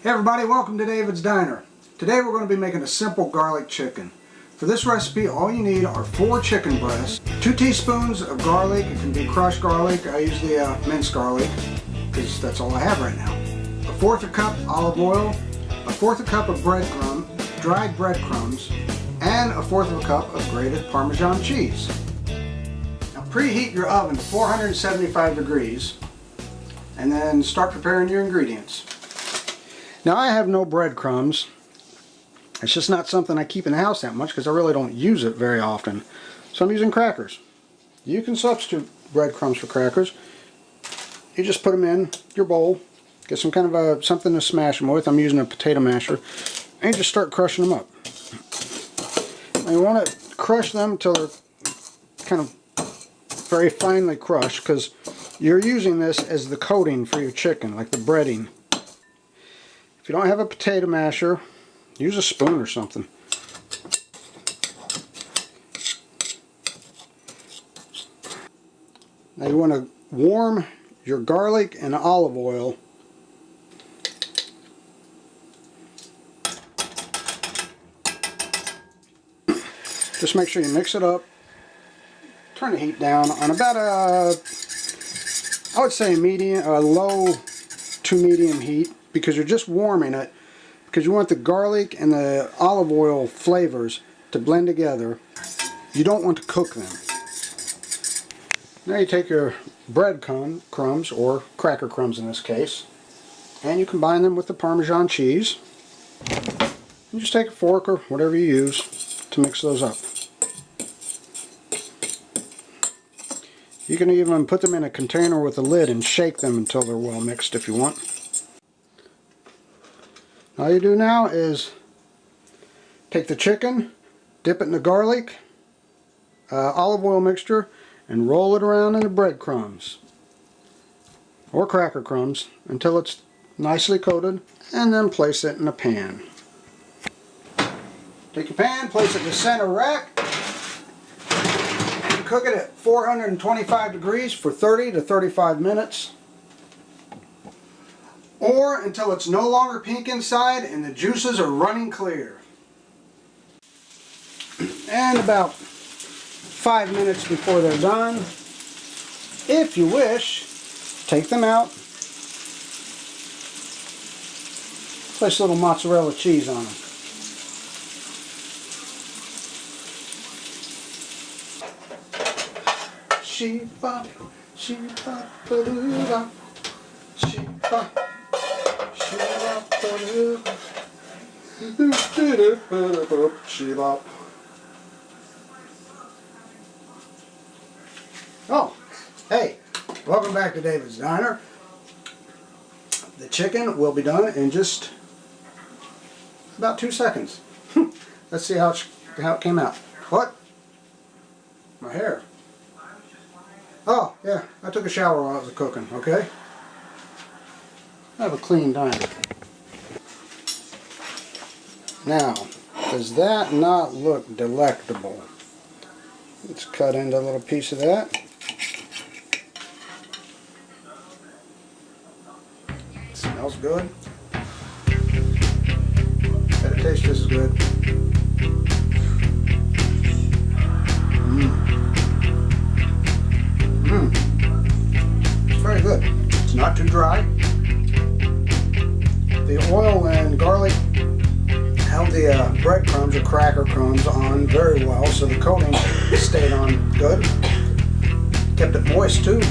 Hey everybody, welcome to David's Diner. Today we're going to be making a simple garlic chicken. For this recipe, all you need are 4 chicken breasts, 2 teaspoons of garlic. It can be crushed garlic. I use the minced garlic because that's all I have right now. 1/4 cup olive oil, 1/4 cup of dried breadcrumbs, and 1/4 cup of grated Parmesan cheese. Now preheat your oven to 475 degrees and then start preparing your ingredients. Now I have no breadcrumbs. It's just not something I keep in the house that much because I really don't use it very often. So I'm using crackers. You can substitute breadcrumbs for crackers. You just put them in your bowl. Get some kind of something to smash them with. I'm using a potato masher. And just start crushing them up. Now you want to crush them until they're kind of very finely crushed because you're using this as the coating for your chicken, like the breading. If you don't have a potato masher, use a spoon or something. Now you want to warm your garlic and olive oil. Just make sure you mix it up. Turn the heat down on about I would say low to medium heat, because you're just warming it because you want the garlic and the olive oil flavors to blend together. You don't want to cook them. Now you take your bread crumbs, or cracker crumbs in this case, and you combine them with the Parmesan cheese. You just take a fork or whatever you use to mix those up. You can even put them in a container with a lid and shake them until they're well mixed if you want. All you do now is take the chicken, dip it in the garlic, olive oil mixture, and roll it around in the breadcrumbs or cracker crumbs until it's nicely coated, and then place it in a pan. Take your pan, place it in the center rack, and cook it at 425 degrees for 30 to 35 minutes. Or until it's no longer pink inside and the juices are running clear. And about 5 minutes before they're done, if you wish, take them out. Place a little mozzarella cheese on them. She-bop, she-bop, ba-doo-bop, she-bop. Oh, hey, welcome back to David's Diner. The chicken will be done in just about 2 seconds. Let's see how it came out. What? My hair. Oh, yeah, I took a shower while I was cooking, okay? I have a clean diner. Now, does that not look delectable? Let's cut into a little piece of that. It smells good. Bet it tastes just as good. It's very good. It's not too dry. The oil and garlic held the breadcrumbs or cracker crumbs on very well, so the coating stayed on good. Kept it moist too.